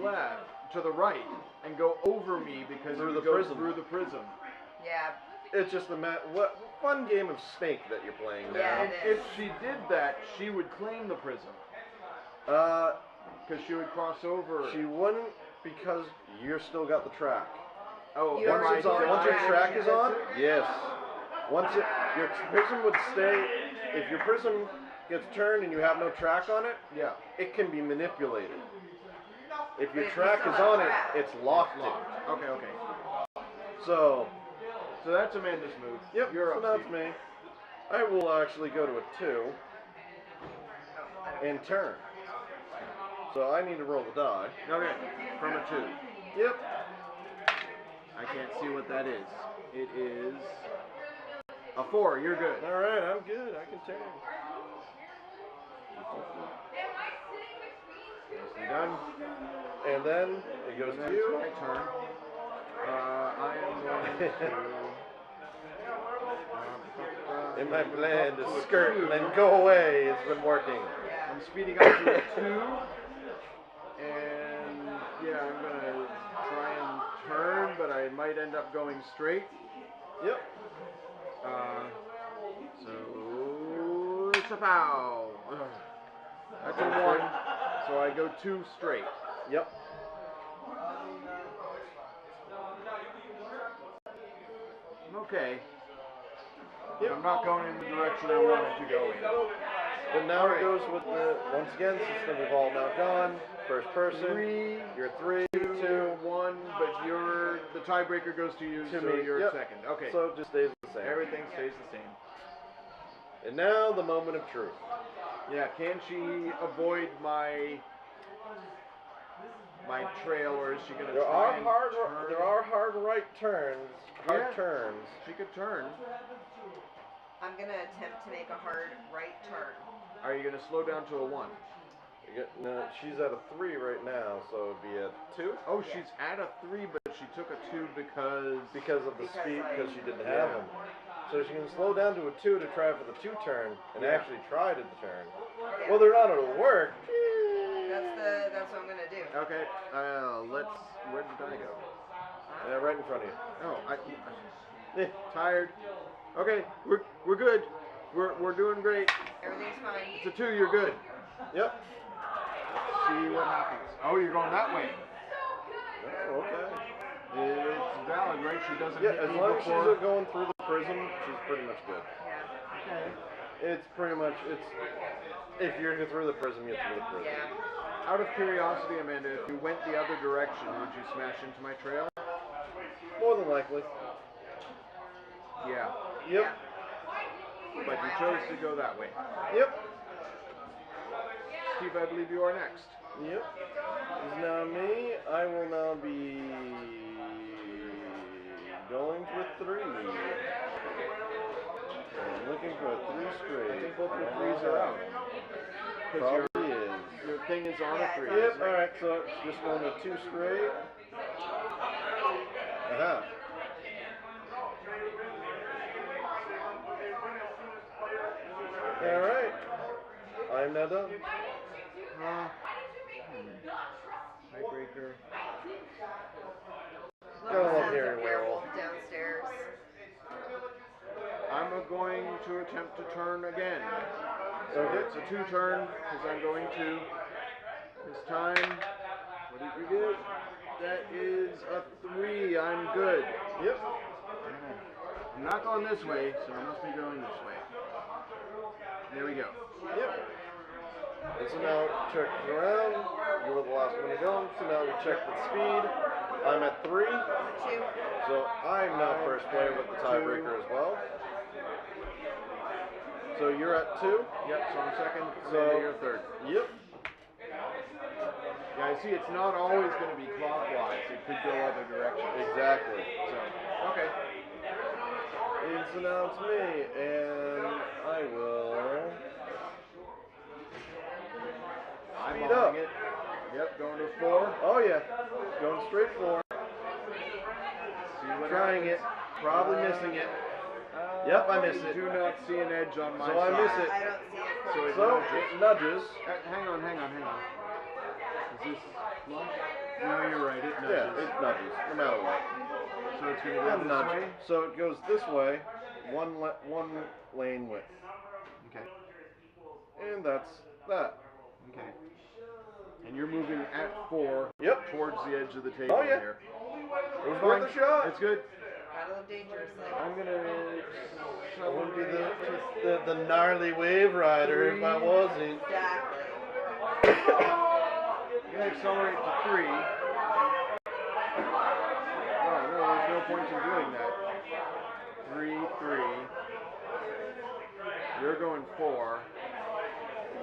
left, to the right, and go over me because Through it the would go prism. through the prism. Yeah. It's just what fun game of Snake that you're playing now. Yeah. And if she did that, she would claim the prism. Uh, Because she would cross over. she wouldn't because you're still got the track. Oh, You Once already it's on, did once your that. track is on, yes. Your prism would stay. If your prism gets turned and you have no track on it, Yeah. it can be manipulated. If But your if you track still is have on track. it, it's locked. Okay. So, So that's Amanda's move. yep. You're So up, now it's Steve. me. I will actually go to a 2 Oh, I don't and turn. So I need to roll the die. Okay. From a 2. Yep. I can't see what that is. It is a 4. You're good. All right, I'm good. I can turn. Nicely done. And then it goes Then to it's you. my turn. I am going to. In my plan to skirt and then go away, it's been working. Yeah. I'm speeding up to a 2. And yeah, I'm going to try and turn, but I might end up going straight. Yep. So it's a pow. That's a 1. So I go 2 straight. Yep. Okay. Yep. I'm not going in the direction I wanted to go in. But now it goes with the, once again, since we've all now gone, first person, 3, you're 3, 2, 1, but the tiebreaker goes to you, To so me, you're yep. second. Okay. so it just stays the same. Everything stays the same. And now the moment of truth. Yeah, can she avoid my trail, or is she gonna There try are and hard, turn? there are hard right turns, hard Yeah. turns. She could turn. I'm gonna attempt to make a hard right turn. Are you gonna slow down to a 1? No, she's at a 3 right now, so it'd be a 2. Oh, she's at a 3, but she took a 2 Because of the speed, because she didn't have him. So she can slow down to a 2 to try for the 2 turn, and actually try to the turn. Whether or not it'll work. That's what I'm gonna do. Okay, where did I go? Right in front of you. Oh, tired. Okay, we're good. We're doing great. Everything's fine. It's a 2, you're good. Yep. See what happens. Oh, you're going that way. Oh, okay. It's valid, right? She doesn't hit as me long as before. she's going through the prism, she's pretty much good. Yeah. Okay. It's pretty much, if you're through the prism, you're through the prism. Yeah. Out of curiosity, Amanda, if you went the other direction, would you smash into my trail? More than likely. Yeah. Yep. But you chose to go that way. Yep. Steve, I believe you are next. Yep. It's now me. I will now be going to a 3. I'm looking for a 3 straight. I think both your 3s are out. Probably is. Your thing is on a 3. Yep, alright, so it's just going to 2 straight. Aha. Alright. I'm now done. Tiebreaker. Gotta love hearing werewolf. Downstairs. I'm going to attempt to turn again. So Okay. it's a 2 turn, because I'm going to. This time, what did you get? That is a 3. I'm good. Yep. I'm not going this way, so I must be going this way. There we go. Yep. And so now check around. You were the last one to go. So now we check the speed. I'm at 3. 2. So I'm now first player with the tiebreaker as well. So you're at 2. Yep, so I'm second, So you're third. Yep. Yeah, I see it's not always going to be clockwise. It could go other directions. Exactly. So, okay. And so now it's me, and I will speed Eyeballing up. it. Yep, going to 4. Oh yeah, going straight for. See what Trying happens. it, probably missing it. Yep, I miss it. Do not see an edge on my So side. I miss it. I don't see it. So it So nudges. it nudges. Hang on. Is this flush? No, you're right. It nudges. Yeah, it nudges, no matter what. So it's going to go this Nudge. way? So it goes this way, one lane width. Okay. And that's that. Okay. And you're moving at 4 Yep. towards the edge of the table Oh, yeah. here. It was worth a shot. It's good. Gotta live dangerously. I'm going to... I wouldn't be the gnarly wave rider if I wasn't. Exactly. I'm going to accelerate to 3. No, there's no point in doing that. 3, 3. You're going 4.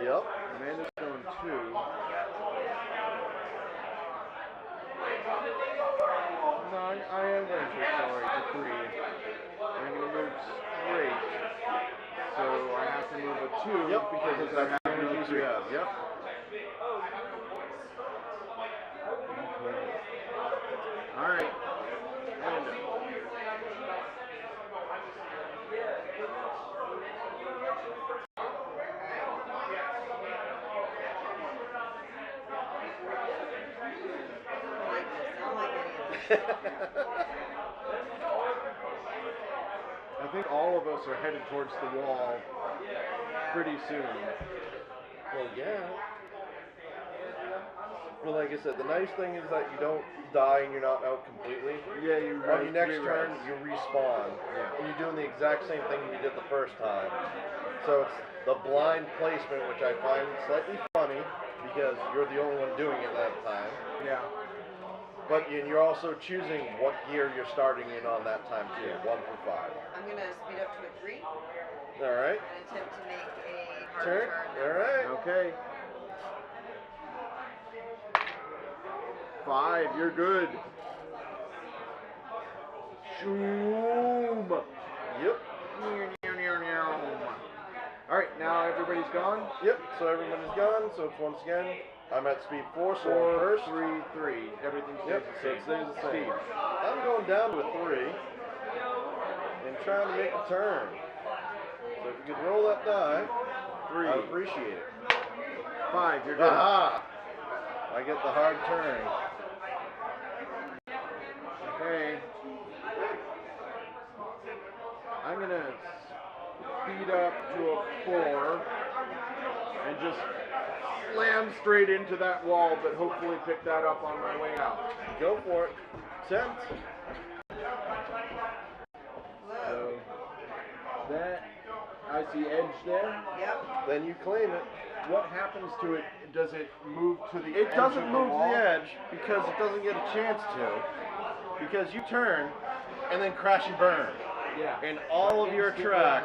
Yep. Amanda's going 2. No, I am going to accelerate to 3. I'm going to move straight. So I have to move a 2. Yep, because I that's have the only no piece we 3. have. Yep. All right. Amanda. I think all of us are headed towards the wall pretty soon. Well, yeah. Well, like I said, the nice thing is that you don't die and you're not out completely. Yeah, you On your next turn, you respawn. Yeah. And you're doing the exact same thing you did the first time. So it's the blind placement, which I find slightly funny because you're the only one doing it that time. Yeah. But you're also choosing what gear you're starting in on that time too, 1 through 5. I'm gonna speed up to a 3 All right. and attempt to make a hard Turn. turn. All right. Okay. 5, you're good. Shoom. Yep. All right, now everybody's gone? Yep, so everybody's gone, so it's once again, I'm at speed 4, so I'm first. 3, 3. Everything stays the same. It stays the same. Speed. I'm going down to a 3 and trying to make a turn. So if you could roll that die, 3. I would appreciate it. 5, you're good. Aha! I get the hard turn. Okay. I'm going to speed up to a 4 and just slam straight into that wall, but hopefully pick that up on my way out. Go for it. Attempt. So that, I see edge there. Yep. Then you claim it. What happens to it? Does it move to the edge? It doesn't of move the to wall? the edge because it doesn't get a chance to. Because you turn and then crash and burn. Yeah. And all of your track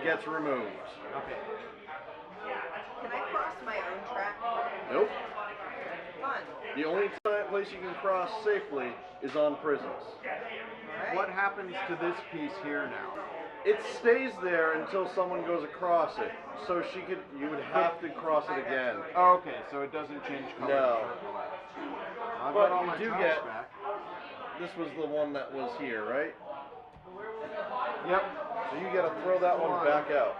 gets removed. Okay. Can I cross my own track? Nope. Fun. The only place you can cross safely is on prisons. Right. What happens to this piece here now? It stays there until someone goes across it. So you would have to cross it again. Oh, okay, so it doesn't change color. No. I've But got all you my do tracks get- back. This was the one that was here, right? Yep. So you gotta throw that one back out.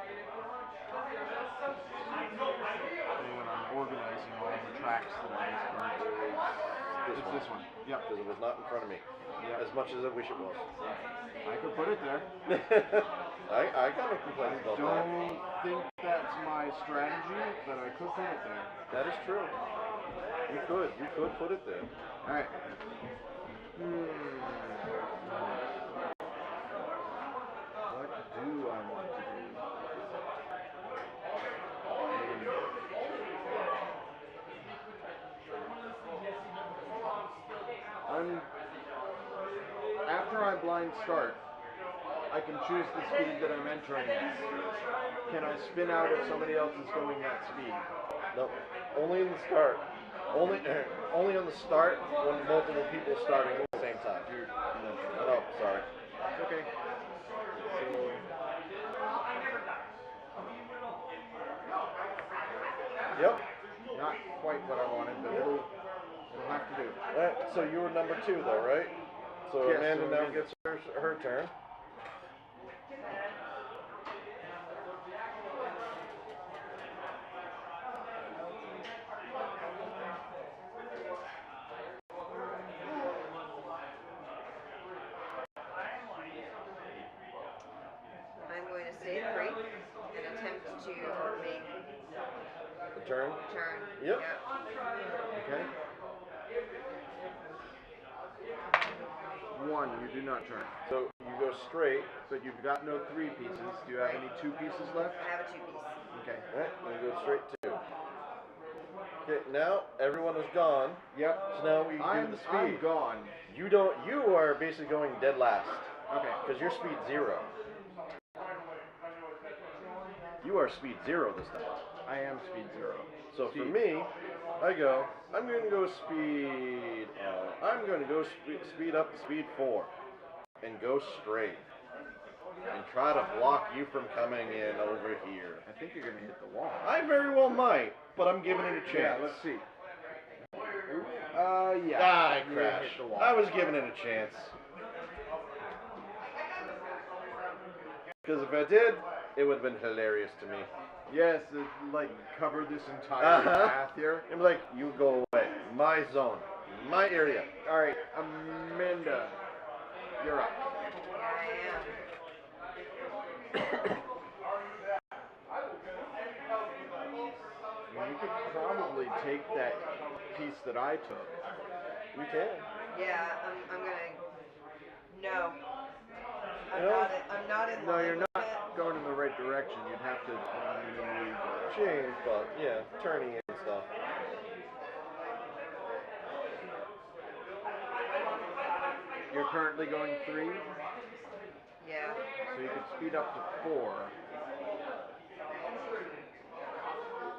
When I'm organizing all the tracks that I just burnt. It's this one. Yep. Because it was not in front of me. Yep. As much as I wish it was. I could put it there. I got no complaints about that. Don't think that's my strategy, but I could put it there. That is true. You could put it there. Alright. What do I want to do? After I blind start, I can choose the speed that I'm entering at. Can I spin out if somebody else is going that speed? Nope. Only in the start. Only on the start when multiple people are starting at the same time. Oh, sorry. It's okay. Yep. Not quite what I wanted, but it'll have to do. Alright, so you were number 2 though, right? So Yes, Amanda so now Amanda. gets her turn. I'm going to stay 3 and attempt to make The turn. turn. Yep. Okay. 1, you do not turn. So you go straight. But you've got no 3 pieces. Do you have any 2 pieces left? I have a 2-piece. Okay. Alright, you go straight 2. Okay, now everyone is gone. Yep. So now we do the speed. I'm gone. You are basically going dead last. Okay. Because you're speed 0. You are speed 0 this time. I am speed 0. So for me, I'm going to go speed, I'm going to go speed up to speed 4 and go straight and try to block you from coming in over here. I think you're going to hit the wall. I very well might, but I'm giving it a chance. Yeah, let's see. Yeah. I You crashed. hit the wall. I was giving it a chance. Because if I did, it would have been hilarious to me. Yes, it, like cover this entire path here. I'm like, you go away. My zone. My area. All right, Amanda, you're up. Yeah, You could probably take that piece that I took. You can. Yeah, I'm gonna. No. No? I'm not in No, line you're with not it. going in the right direction. You'd have to Change, but yeah, turning and stuff. You're currently going 3, Yeah. so you could speed up to 4.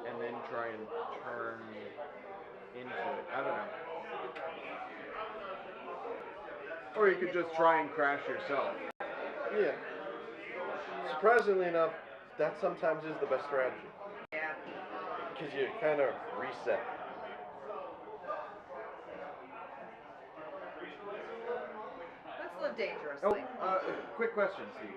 And then try and turn into it. I don't know. Or you could just try and crash yourself. Yeah. Surprisingly enough, that sometimes is the best strategy. Yeah. Because you kind of reset. Let's live dangerously. Quick question, Steve.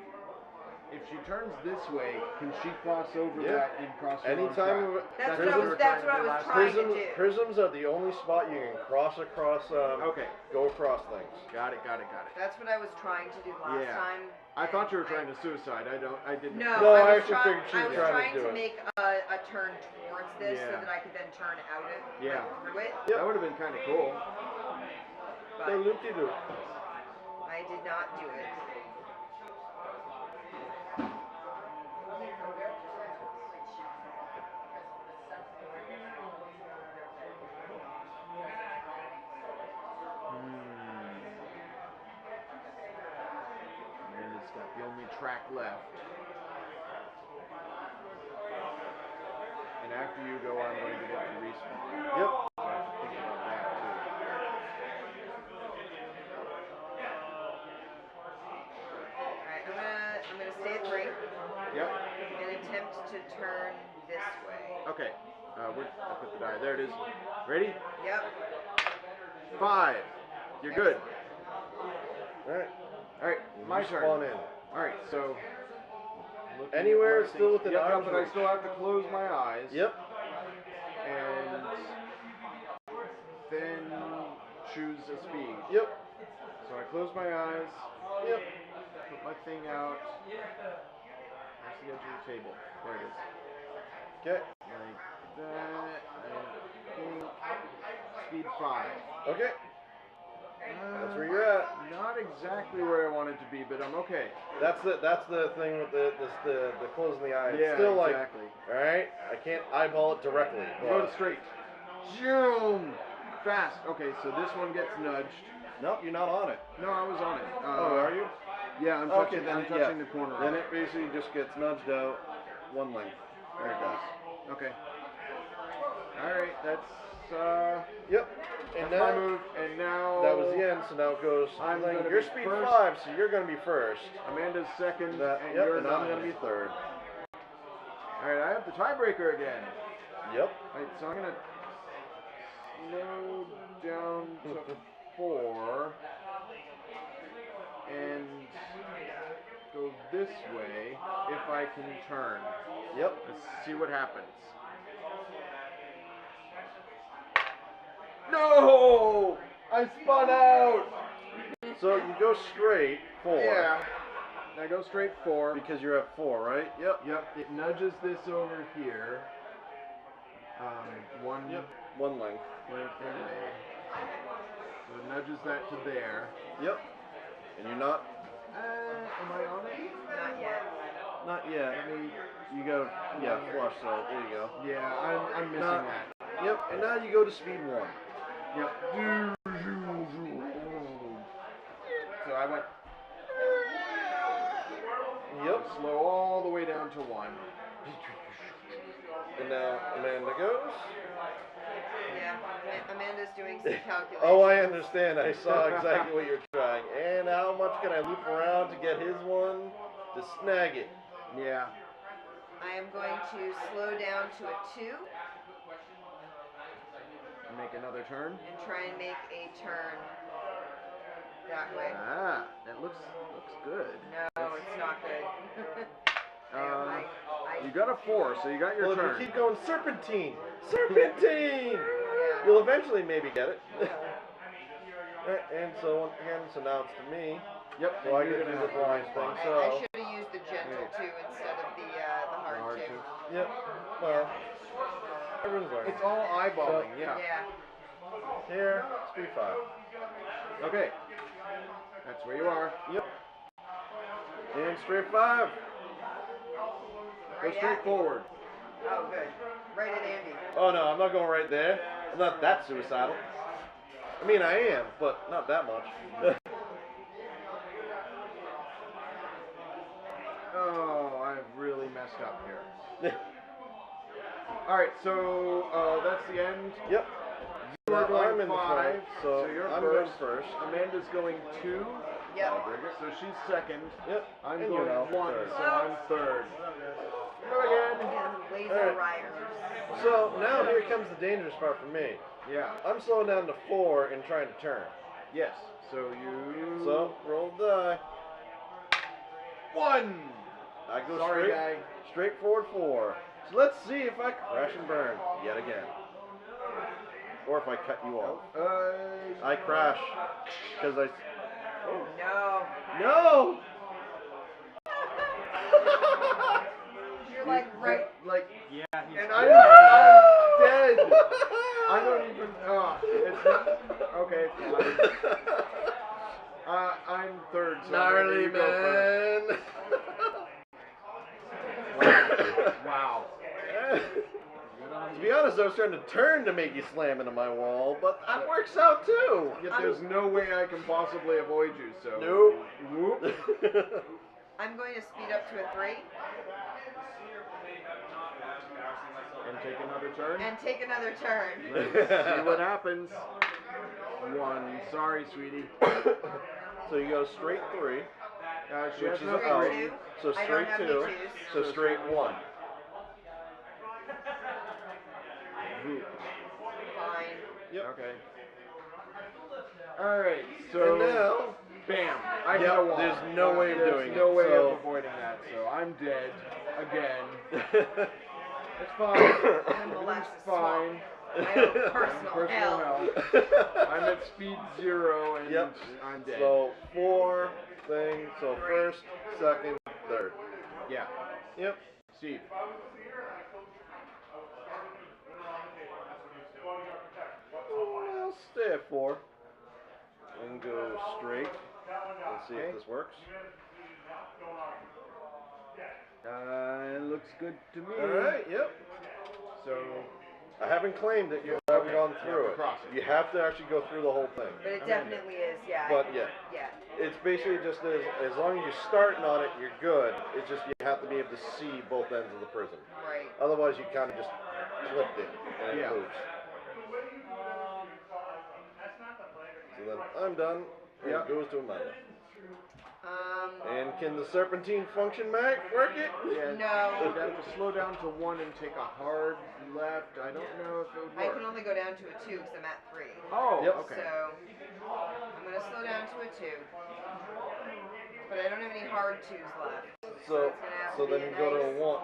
If she turns this way, can she cross over Yeah. that and cross over Anytime on track? That's prisms, what I was trying to do. Prisms are the only spot you can cross across. Okay. Go across things. Got it. That's what I was trying to do last time. I thought you were trying to suicide. I didn't. No, No, I I was actually figured she was trying trying to do to it. make a turn towards this so Yeah. that I could then turn out of Yeah. through it. Yep. That would have been kind of cool. But The loop-de-loop. I did not do it. Amanda's got the only track left. And after you go, I'm going to get to respawn. Yep. So I have to think about that too. Alright, I'm gonna stay at 3 Yep. and attempt to turn this way. Okay. I put the die. There it is. Ready? Yep. 5. You're good. Alright. All right. My turn. Spawn in. All right. So. looking at Anywhere what I still think- within yep, arm's but I reach. still have to close my eyes. Yep. And then choose a speed. Yep. So I close my eyes. Yep. Put my thing out. That's the edge of the table. There it is. Okay. Like that. I think speed 5. Okay. That's where you're at. Not exactly where I want it to be, but I'm okay. That's the thing with the closing the eye. It's Yeah, still exactly. like, all right, I can't eyeball it directly. Go but- straight. Zoom. Fast. Okay, so this one gets nudged. Nope, you're not on it. No, I was on it. Oh, are you? Yeah, I'm Okay, touching, then I'm touching the corner. Then it basically just gets nudged out one length. There it goes. Okay. All right, that's Yep. And that's my now move. And now that was the end. So now it goes. I'm like, gonna you're be speed first. 5, so you're gonna be first. Amanda's second, That, and yep, you're and I'm 9. gonna be third. All right, I have the tiebreaker again. Yep. Right, so I'm gonna slow down to 4 and go this way if I can turn. Yep. Let's see what happens. No! I spun out! So you go straight 4. Yeah. I go straight 4. Because you're at 4, right? Yep. Yep, it nudges this over here. One Yep. One length. length away. So it nudges that to there. Yep. And you're not. Am I on it? Not yet. Not yet. You go. Yeah, flush. So there you go. Yeah, I'm missing Not- that. Yep. And now you go to speed 1. Yep. So I went Yep. slow all the way down to 1. And now Amanda goes. Yeah. Amanda's doing some calculations. Oh, I understand. I saw exactly what you're trying. And how much can I loop around to get his one to snag it? Yeah. I am going to slow down to a 2 Make another turn. and try and make a turn that way. Ah, that looks good. No, it's not good. You got a 4, so you got your Well, if turn. you keep going serpentine, serpentine, Yeah. you'll eventually maybe get it. Right, and so once again, so now it's to me. Yep. So I you're get to gonna do have the blind to thing. respond. I So should have used the gentle 2 instead of the hard, Hard 2. to- yep. Well, everyone's learning. It's all eyeballing. So- Yeah. Yeah. Here, speed 5. Okay. That's where you are. Yep. And straight 5. Go Right straight at- forward. Oh, good. Right at Andy. Oh no, I'm not going right there. I'm not that suicidal. I mean, I am, but not that much. Oh, I've really messed up here. All right, so that's the end. Yep. You are Now going I'm in the 5, front, so you're I'm first. going first. Amanda's going 2. Yep. So she's second. Yep. I'm And going you're now 1, third. so I'm third. Go again. Lazer Ryderz. So now here comes the dangerous part for me. Yeah. I'm slowing down to 4 and trying to turn. Yes. So you. So roll the die. 1. I go Sorry, guy. straight forward 4. So let's see if I crash and burn yet again. Or if I cut you off. I crash. Because I... Oh. No. No! You're like right. Like, Yeah, he's and I'm dead. I don't even. It's okay. Fine. I'm third. So Gnarly, you go man. first. Wow. To be honest, I was trying to turn to make you slam into my wall, but that works out too. Yet there's no way I can possibly avoid you. So. Nope. Whoop. I'm going to speed up to a 3. And take another turn. And take another turn. Let's see what happens. 1. Sorry, sweetie. So you go straight 3. She Which has is no a out. three. So I don't straight have 2. any twos. So straight 1. Whoop. Fine. Yep. Okay. Alright, so. And now, Bam. I hit yep, a wall. there's no way of doing There's no it. way So of avoiding that, so I'm dead. Again. it's It's fine. Nonetheless, It's fine. My own personal hell. I'm at speed 0 and Yep. I'm dead. So 4 things. So first, second, third. Yeah. Yep. Steve. I'll stay at 4 and go straight. Let's see if this works. It looks good to me. All right. Yep. So I haven't claimed it. You haven't gone through it. cross it. You have to actually go through the whole thing. But it definitely is, yeah. But yeah, Yeah. it's basically just as long as you're starting on it, you're good. It's just you have to be able to see both ends of the prism. Right. Otherwise, you kind of just flipped it and it Yeah. moves. So then I'm done. And Yeah. it goes to Amanda. Um. And can the serpentine function mag work it? yeah, No. you'd have to slow down to 1 and take a hard left. I don't know if it would I work. can only go down to a 2 because I'm at 3. Oh, Yep. okay. So I'm going to slow down to a 2. But I don't have any hard 2s left. So, it's gonna have so to then be you a go to nice- a 1.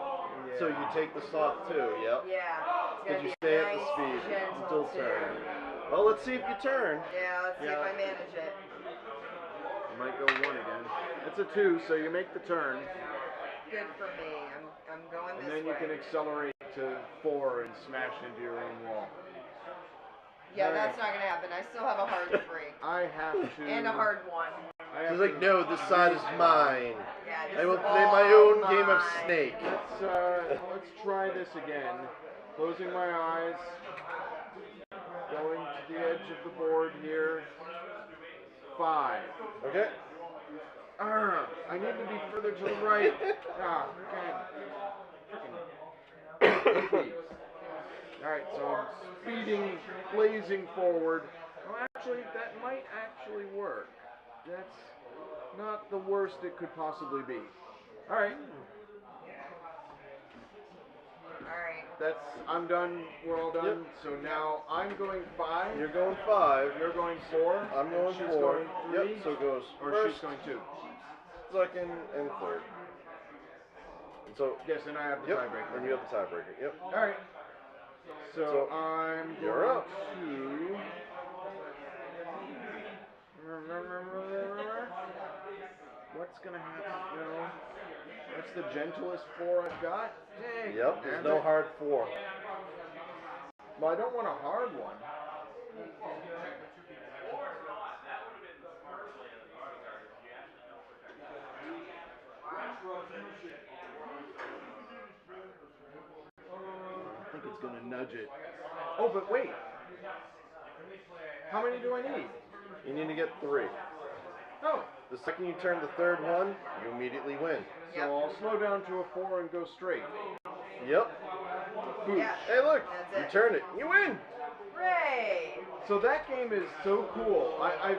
So you take the soft 2, yep. Yeah. It's Because gonna you be stay a at the nice, speed gentle until 2. turn. Well, let's see if you turn. Yeah, let's see if Yeah. I manage it. You might go 1 again. It's a 2, so you make the turn. Good for me. I'm going And this then you way. can accelerate to 4 and smash into your own wall. Yeah, Alright. that's not going to happen. I still have a hard 3. I have to. And a hard 1. I have She's like, to- no, this side is mine. Yeah, this I will is play my all own game of mine. Snake. Let's try this again. Closing my eyes. Going to the edge of the board here. 5. Okay. I need to be further to the right. God. Freaking. Alright, so I'm speeding, blazing forward. Oh, actually, that might actually work. That's not the worst it could possibly be. Alright. Alright. I'm done. We're all done. Yep. So now I'm going 5. You're going 5. You're going 4. I'm going and she's 4. Going 3. Yep. So it goes Or first, she's going 2. second, and third. And so Yes, and I have the yep. tiebreaker. And you have the tiebreaker. Yep. Alright. So So, I'm you're going up. to. What's gonna happen? No. That's the gentlest 4 I've got. Dang. Yep. There's damn no it. hard 4. Well, I don't want a hard one. I think it's gonna nudge it. Oh, but wait. How many do I need? You need to get 3. Oh, The second you turn the third one, you immediately win. so Yep. I'll slow down to a 4 and go straight. Yep. Boosh. Yeah. Hey, look. That's You it. turn it. You win. Hooray! So that game is so cool. I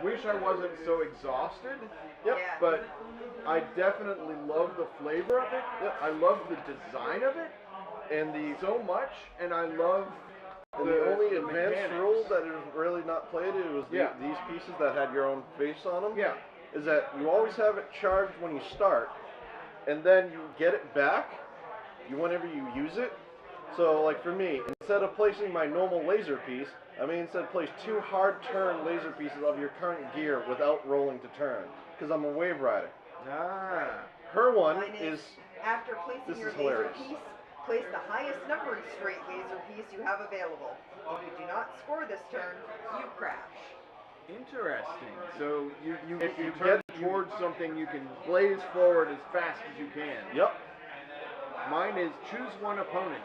wish I wasn't so exhausted. Yep. Yeah. But I definitely love the flavor of it. I love the design of it And the so much, and I love the only advanced mechanics. rule that is really not played, it was Yeah. these pieces that had your own face on them. Yeah. Is that you always have it charged when you start, and then you get it back whenever you use it. So, like for me, instead of placing my normal laser piece, I may instead place 2 hard turn laser pieces of your current gear without rolling to turn, because I'm a wave rider. Ah. Her one Mine is after placing this your is laser hilarious. piece, place the highest numbered straight laser piece you have available. If you do not score this turn, you crash. Interesting. So you If you turn get- towards something, you can blaze forward as fast as you can. Yep. Mine is choose one opponent.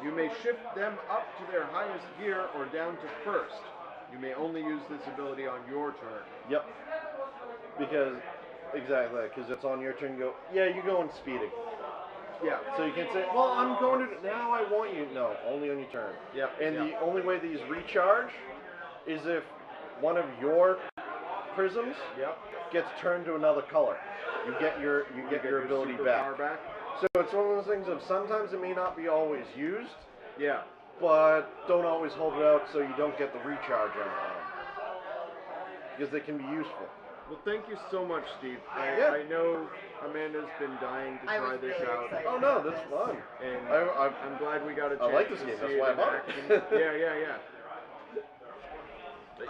You may shift them up to their highest gear or down to first. You may only use this ability on your turn. Yep. Because exactly, because it's on your turn. You go, yeah, you're going speeding. Yeah. So you can say, well, I'm going to now. I want you. No, only on your turn. Yep. And yep. the only way these recharge is if one of your prisms Yep. gets turned to another color. You get your ability superpower back. So it's one of those things of sometimes it may not be always used, Yeah. but don't always hold it out so you don't get the recharge on them. Because they can be useful. Well, thank you so much, Steve. Yeah. I know Amanda's been dying to I try was this really out. excited. Oh no, that's fun. And I I'm glad we got a I chance like this to game, see that's it why I in bought action. it. Yeah.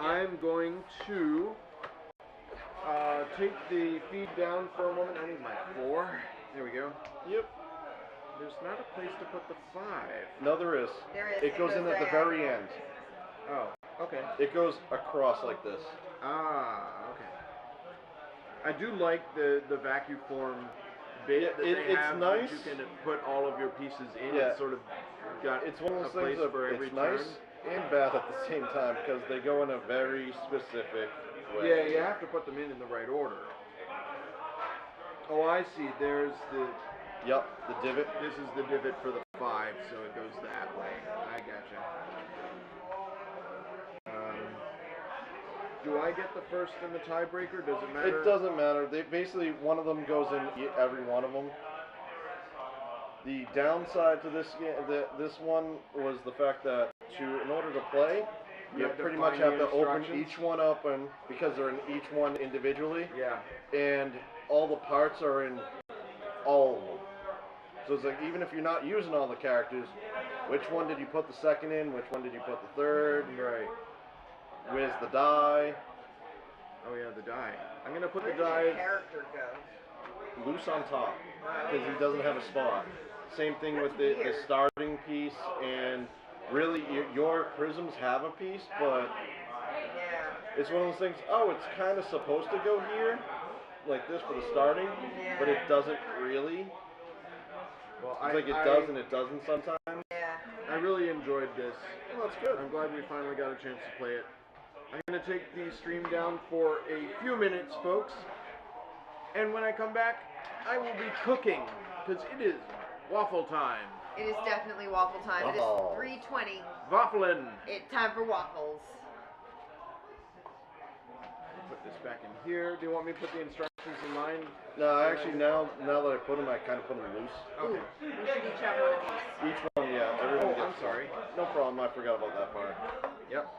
I'm going to take the feed down for a moment. I need my 4. There we go. Yep. There's not a place to put the 5. No, there is. There is. It goes in at the very end. Oh, okay. It goes across like this. Ah, okay. I do like the vacuum form bit Yeah, that it's they have. That nice. you can put all of your pieces in. Yeah. It's sort of got It's one of a those place things of for every it's turn. nice and bad at the same time because they go in a very specific way. Yeah, you have to put them in the right order. Oh, I see. There's the. Yep, the divot. This is the divot for the 5, so it goes that way. I gotcha. Do I get the first and the tiebreaker? Does it matter? It doesn't matter. They basically one of them goes in every one of them. The downside to this this one was the fact that in order to play, you have to pretty much find have the to open instructions? each one up and because they're in each one individually, Yeah. and all the parts are in all of them. So it's like even if you're not using all the characters, which one did you put the second in? Which one did you put the third? Right. Where's the die? Oh yeah, the die. I'm gonna put Where the does your die. character go? Loose on top because he doesn't have a spot. Same thing with the weird. starting piece, and really your prisms have a piece, but Yeah. it's one of those things. Oh, it's kind of supposed to go here, like this for the starting, but it doesn't really. Well, It's like it does and it doesn't sometimes. Yeah. I really enjoyed this. Well, that's good. I'm glad we finally got a chance to play it. I'm gonna take the stream down for a few minutes, folks, and when I come back, I will be cooking because it is waffle time. It is definitely waffle time. Waffle. It is 3:20. Waffling. It's time for waffles. Put this back in here. Do you want me to put the instructions in mine? No, actually now that I put them, I kind of put them loose. Okay. We should each have one of these. Each one, yeah. Everyone Oh, I'm gets sorry. No problem. I forgot about that part. Yep.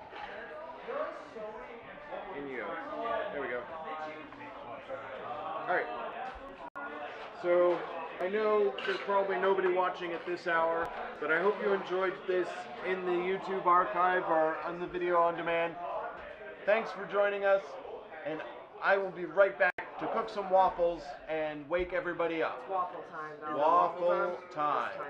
In you go. There we go. Alright. So, I know there's probably nobody watching at this hour, but I hope you enjoyed this in the YouTube archive or on the video on demand. Thanks for joining us, and I will be right back to cook some waffles and wake everybody up. Waffle time, though. Waffle time. Time.